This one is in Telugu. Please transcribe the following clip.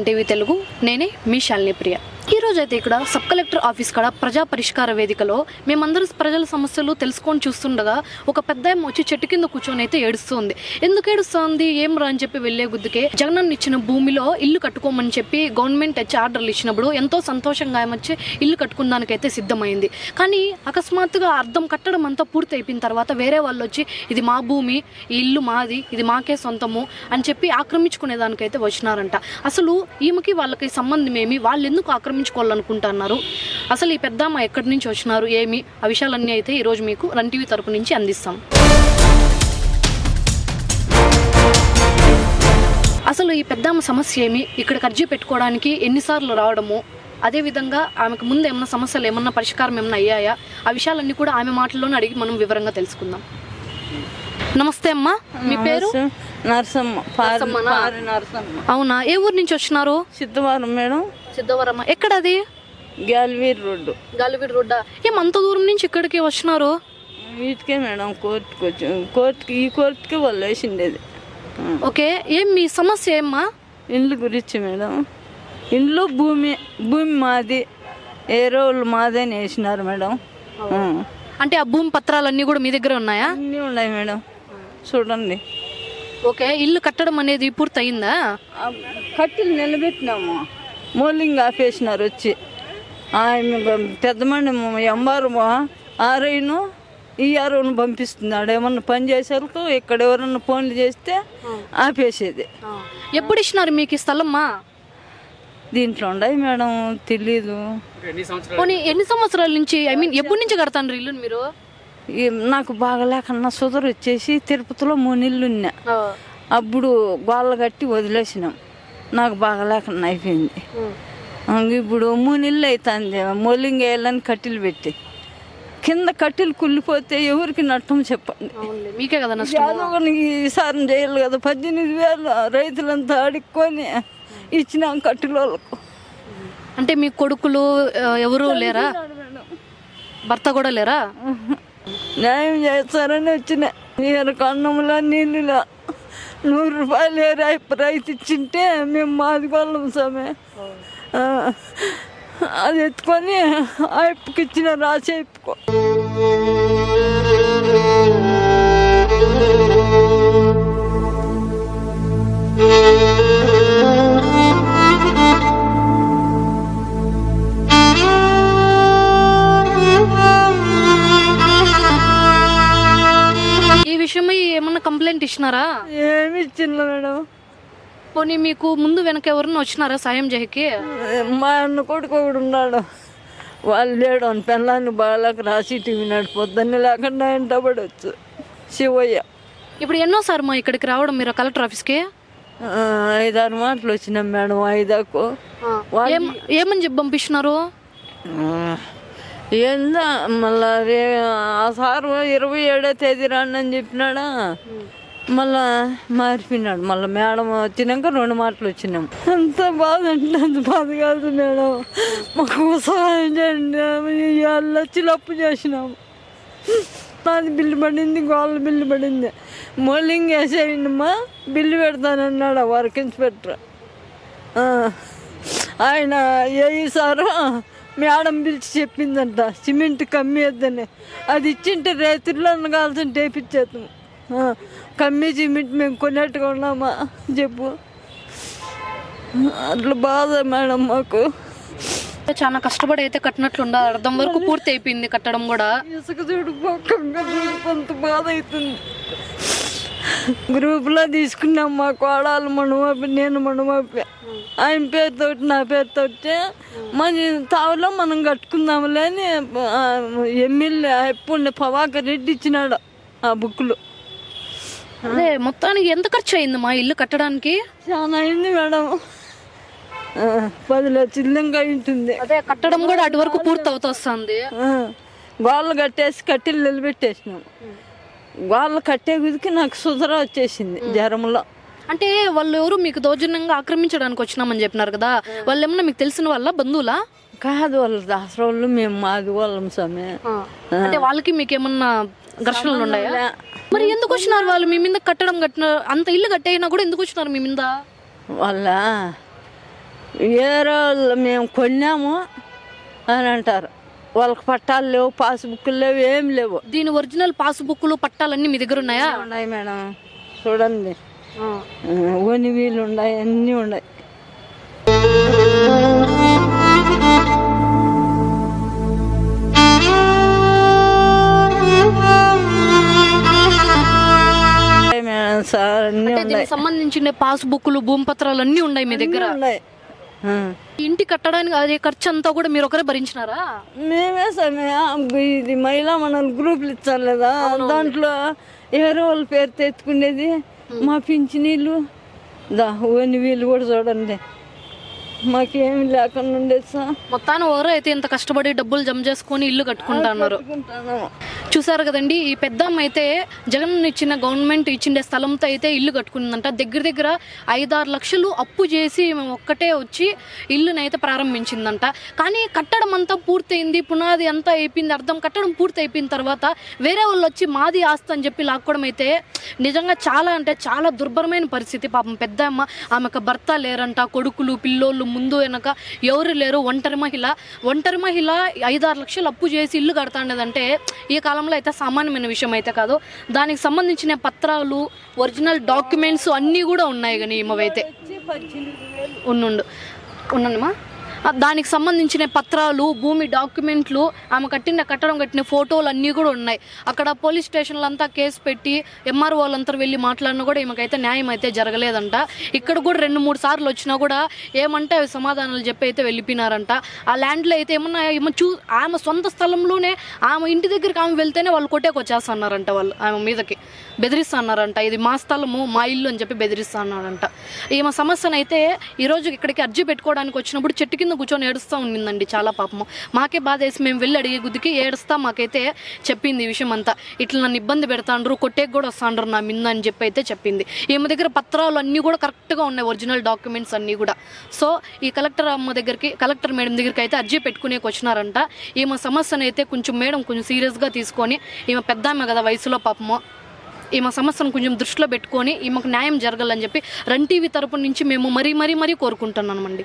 టీవీ తెలుగు. నేనే మీ శాలిని ప్రియ. ఈ రోజు అయితే ఇక్కడ సబ్ కలెక్టర్ ఆఫీస్ కాడ ప్రజా పరిష్కార వేదికలో మేమందరూ ప్రజల సమస్యలు తెలుసుకొని చూస్తుండగా ఒక పెద్ద వచ్చి చెట్టు కింద కూర్చొని అయితే ఏడుస్తుంది. ఎందుకు ఏడుస్తుంది ఏం రా అని చెప్పి వెళ్లే గుద్దుకే జగనన్న ఇచ్చిన భూమిలో ఇల్లు కట్టుకోమని చెప్పి గవర్నమెంట్ వచ్చి ఆర్డర్లు ఇచ్చినప్పుడు ఎంతో సంతోషంగా వచ్చి ఇల్లు కట్టుకున్నానికైతే సిద్ధమైంది. కానీ అకస్మాత్తుగా అర్థం కట్టడం అంతా పూర్తి అయిపోయిన తర్వాత వేరే వాళ్ళు వచ్చి ఇది మా భూమి, ఈ ఇల్లు మాది, ఇది మాకే సొంతము అని చెప్పి ఆక్రమించుకునే దానికైతే వచ్చినారంట. అసలు ఈమెకి వాళ్ళకి సంబంధం ఏమి, వాళ్ళు ఎందుకు ఆక్రమించుకోవాలనుకుంటున్నారు, అసలు ఈ పెద్దమ్మ ఎక్కడి నుంచి వచ్చినారు ఏమి, ఆ విషయాలన్నీ అయితే ఈరోజు మీకు రన్ టీవీ తరపు నుంచి అందిస్తాం. అసలు ఈ పెద్దమ్మ సమస్య ఏమి, ఇక్కడికి అర్జీ పెట్టుకోవడానికి ఎన్నిసార్లు రావడము, అదేవిధంగా ఆమెకు ముందు ఏమన్నా సమస్యలు ఏమన్నా పరిష్కారం ఏమన్నా అయ్యాయా, ఆ విషయాలన్నీ కూడా ఆమె మాటల్లోనే అడిగి మనం వివరంగా తెలుసుకుందాం. నమస్తే అమ్మా, మీ పేరు? నరసమ్మ. అవునా, ఏ ఊరు నుంచి వచ్చినారు? సిద్ధవరం మేడం. సిద్ధవరం ఎక్కడ అది? గాలివీర్ రోడ్డు. గాలివీర్ రోడ్డా? ఏం అంత దూరం నుంచి ఇక్కడికి వచ్చినారు? వీటికే మేడం, కోర్టుకి వచ్చి ఈ కోర్టుకి వాళ్ళు వేసిండేది. ఓకే, ఏం మీ సమస్య ఏమ్మా? ఇండ్లు గురించి మేడం. ఇండ్లు భూమి మాది, ఏ రోజులు మాదే అని వేసినారు మేడం. అంటే ఆ భూమి పత్రాలన్నీ కూడా మీ దగ్గర ఉన్నాయా? అన్నీ ఉన్నాయి మేడం, చూడండి. ఓకే, ఇల్లు కట్టడం అనేది పూర్తి అయిందా? కట్టెలు నిలబెట్టినాము, మోలింగ్ ఆపేసినారు వచ్చి. పెద్దమండి ఎంబారు ఆర్ఐను ఈఆర్ఓను పంపిస్తున్నాడు. ఏమన్నా పని చేసేందుకు ఇక్కడ ఎవరన్నా ఫోన్లు చేస్తే ఆపేసేది. ఎప్పుడు ఇచ్చినారు మీకు ఈ స్థలమ్మా? దీంట్లో ఉండయి మేడం, తెలీదు. ఎన్ని సంవత్సరాల నుంచి, ఐ మీన్ ఎప్పటి నుంచి కడతాను ఇల్లు మీరు? నాకు బాగలేకన్నా సుదరు వచ్చేసి తిరుపతిలో 3 ఇళ్ళు ఉన్నా. అప్పుడు గోళ్ళ కట్టి వదిలేసినాం, నాకు బాగలేకన్నా అయిపోయింది. ఇప్పుడు 3 ఇళ్ళు అవుతుంది మోలింగ్ వేయాలని కట్టెలు పెట్టి. కింద కట్టెలు కుళ్ళిపోతే ఎవరికి నష్టం చెప్పండి? మీకే కదా నష్టం. ఈసారి చేయాలి కదా. 18,000 రైతులంతా అడుక్కొని ఇచ్చినాం కట్టెల వాళ్ళకు. అంటే మీ కొడుకులు ఎవరు లేరా? భర్త కూడా లేరా? న్యాయం చేస్తారని వచ్చిన. కన్నంలో నీళ్ళులా 100 రూపాయలు రైతు ఇచ్చింటే మేము మాది వాళ్ళం సమే. అది ఎత్తుకొని ఆయప్పకి ఇచ్చిన రాసి అయిపోకో. ఈ విషయమై ఏమన్నా కంప్లైంట్ ఇచ్చినారా? ఏమి ఇచ్చిందా మేడం? పోనీ మీకు ముందు వెనక ఎవరన్నా వచ్చినారా సాయం చేయకి? మా అన్న కొడుకు ఒకడు ఉన్నాడు, వాళ్ళు లేడు అని పెళ్ళాన్ని బాగాలేక రాసి టీవీనాడు. పొద్దున్నే లేకుండా ఎంటబడవచ్చు శివయ్య. ఇప్పుడు ఎన్నోసారి మా ఇక్కడికి రావడం మీరు కలెక్టర్ ఆఫీస్కి? 5-6 మాటలు వచ్చినాం మేడం. 5 ఏమని చెప్పి పంపిస్తున్నారు? ఏందా మళ్ళా ఆ సారు 27వ తేదీ రాండి అని చెప్పినాడా, మళ్ళా మారిపోయినాడు. మళ్ళీ మేడం వచ్చినాక 2 మాటలు వచ్చినాం. అంత బాధ అంటే అంత బాధ కాదు మేడం, మాకు సహాయం చేయండి. వాళ్ళు వచ్చి అప్పు చేసినాము, నాది బిల్లు పడింది, గోళ్ళ బిల్లు పడింది. మోలింగ్ వేసేయండిమ్మా బిల్లు పెడతానన్నాడు వర్క్ ఇన్స్పెక్టర్. ఆయన సారు మేడం పిలిచి చెప్పిందంట సిమెంట్ కమ్మేద్దని. అది ఇచ్చింటే రైతుల్లో కావాల్సిన టేపిచ్చేద్దాం. కమ్మి సిమెంట్ మేము కొనేట్టుగా ఉన్నామా చెప్పు. అట్లా బాధ మేడం మాకు. చాలా కష్టపడి అయితే కట్టినట్లుండ, అర్థం వరకు పూర్తి అయిపోయింది కట్టడం కూడా. ఇసుక చూడు కొంత బాధ అవుతుంది. గ్రూప్లో తీసుకున్నాం మా కోడాలు మనుమాపి, నేను మనుమాపి. ఆయన పేరుతో నా పేరుతో మన తావులో మనం కట్టుకుందాంలే అని ఎమ్మెల్యే ఎప్పుడు పవాకర్ రెడ్డి ఇచ్చినాడు ఆ బుక్లు. అదే మొత్తానికి ఎంత ఖర్చు అయింది మా ఇల్లు కట్టడానికి? చాలా అయింది మేడం, 10 లక్షలు ఇంకా ఉంటుంది. అదే కట్టడం కూడా అటు వరకు పూర్తి అవుతుంది. గోళ్ళు కట్టేసి కట్టెలు నిలబెట్టేసినాం. గోళ్ళు కట్టే గుదికి నాకు సుధర వచ్చేసింది జ్వరంలో. అంటే వాళ్ళు ఎవరు మీకు దౌర్జన్యంగా ఆక్రమించడానికి వచ్చినామని చెప్పినారు కదా, వాళ్ళు ఏమన్నా మీకు తెలిసిన వాళ్ళ బంధువులా? కాదు, వాళ్ళు దాసరోళ్ళు, మేము మాది వాళ్ళం సమే. అంటే వాళ్ళకి మీకు ఏమన్నా ఘర్షణలు ఉన్నాయా? మరి ఎందుకు వచ్చినారు వాళ్ళు మీ మీద? కట్టడం కట్టిన అంత ఇల్లు కట్టేయినా కూడా ఎందుకు వచ్చినారు మీ మీద? వాళ్ళ వేరే వాళ్ళు మేము కొన్నాము అని అంటారు. వాళ్ళకి పట్టాలు లేవు, పాస్బుక్లు లేవు, ఏం లేవు. దీని ఒరిజినల్ పాస్బుక్లు పట్టాలన్నీ మీ దగ్గర ఉన్నాయా? ఉన్నాయి మేడం, చూడండి. ఓని వీళ్ళు ఉన్నాయి, అన్నీ ఉన్నాయి. మేడం సార్ అన్నీ అంటే ఉన్నాయి. దీనికి సంబంధించిన పాస్బుక్లు, భూమి పత్రాలు అన్నీ ఉన్నాయి మీ దగ్గర. ఉన్నాయి. ఇంటి కట్టడానికి అదే ఖర్చు అంతా కూడా మీరు ఒకరే భరించినారా? మేమే ఇది మహిళా మండలి గ్రూపులు ఇచ్చారు లేదా, దాంట్లో ఎవరో వాళ్ళ పేరు తెచ్చుకునేది. మా పింఛనీళ్ళు ఓని వీళ్ళు కూడా చూడండి, మాకేమి లేకుండా ఉండేది సార్. మొత్తాన్ని ఎవరో అయితే ఇంత కష్టపడి డబ్బులు జమ చేసుకొని ఇల్లు కట్టుకుంటున్నారు. చూసారు కదండి, ఈ పెద్దమ్మ అయితే జగన్ ఇచ్చిన గవర్నమెంట్ ఇచ్చిండే స్థలంతో అయితే ఇల్లు కట్టుకుందంట. దగ్గర దగ్గర 5-6 లక్షలు అప్పు చేసి మేము ఒక్కటే వచ్చి ఇల్లునైతే ప్రారంభించిందంట. కానీ కట్టడం అంతా పూర్తయింది, పునాది అంతా అయిపోయింది. అర్థం కట్టడం పూర్తి అయిపోయిన తర్వాత వేరే వాళ్ళు వచ్చి మాది ఆస్తి అని చెప్పి లాక్కోవడం అయితే నిజంగా చాలా అంటే చాలా దుర్భరమైన పరిస్థితి. పాపం పెద్దమ్మ, ఆమెకు భర్త లేరంట, కొడుకులు పిల్లోళ్ళు ముందు వెనక ఎవరు లేరు, ఒంటరి మహిళ 5-6 లక్షలు అప్పు చేసి ఇల్లు కడతాండదంటే ఈ కాలంలో అయితే సామాన్యమైన విషయం అయితే కాదు. దానికి సంబంధించిన పత్రాలు, ఒరిజినల్ డాక్యుమెంట్స్ అన్నీ కూడా ఉన్నాయి. కానీ ఈమెవైతే ఉన్నమ్మా దానికి సంబంధించిన పత్రాలు, భూమి డాక్యుమెంట్లు, ఆమె కట్టడం కట్టిన ఫోటోలు అన్నీ కూడా ఉన్నాయి. అక్కడ పోలీస్ స్టేషన్లో అంతా కేసు పెట్టి ఎంఆర్ఓ వాళ్ళంతా వెళ్ళి మాట్లాడినా కూడా ఈమెకైతే న్యాయం అయితే జరగలేదంట. ఇక్కడ కూడా 2-3 సార్లు వచ్చినా కూడా ఏమంటే అవి సమాధానాలు చెప్పి అయితే వెళ్ళిపోయినారంట. ఆ ల్యాండ్లో అయితే ఏమన్నా ఆమె సొంత స్థలంలోనే ఆమె ఇంటి దగ్గరికి ఆమె వెళ్తేనే వాళ్ళు కొట్టేకొచ్చేస్తున్నారంట. వాళ్ళు ఆమె మీదకి బెదిరిస్తున్నారంట. ఇది మా స్థలము, మా ఇల్లు అని చెప్పి బెదిరిస్తున్నారంట. ఈమె సమస్యనైతే ఈరోజు ఇక్కడికి అర్జీ పెట్టుకోవడానికి వచ్చినప్పుడు చెట్టు కింద కూర్చొని ఏడుస్తూ ఉండిందండి. చాలా పాపము. మాకే బాధ వేసి మేము వెళ్ళి అడిగే గుద్దికి ఏడుస్తా మాకైతే చెప్పింది ఈ విషయం అంతా. ఇట్లా నన్ను ఇబ్బంది పెడతాండ్రు, కొట్టేకి కూడా వస్తాండ్రు నా మింద అని చెప్పి అయితే చెప్పింది. ఈమె దగ్గర పత్రాలు అన్నీ కూడా కరెక్ట్గా ఉన్నాయి, ఒరిజినల్ డాక్యుమెంట్స్ అన్నీ కూడా. సో ఈ కలెక్టర్ మేడం దగ్గరికి అయితే అర్జీ పెట్టుకునేకి వచ్చినారంట. ఈమె సమస్యను అయితే మేడం కొంచెం సీరియస్గా తీసుకొని, ఈమె పెద్ద ఆమె కదా వయసులో పాపము, ఈమె సమస్యను కొంచెం దృష్టిలో పెట్టుకొని ఈమెకు న్యాయం జరగాలని చెప్పి రన్ టీవీ తరపు నుంచి మేము మరీ కోరుకుంటున్నామండి.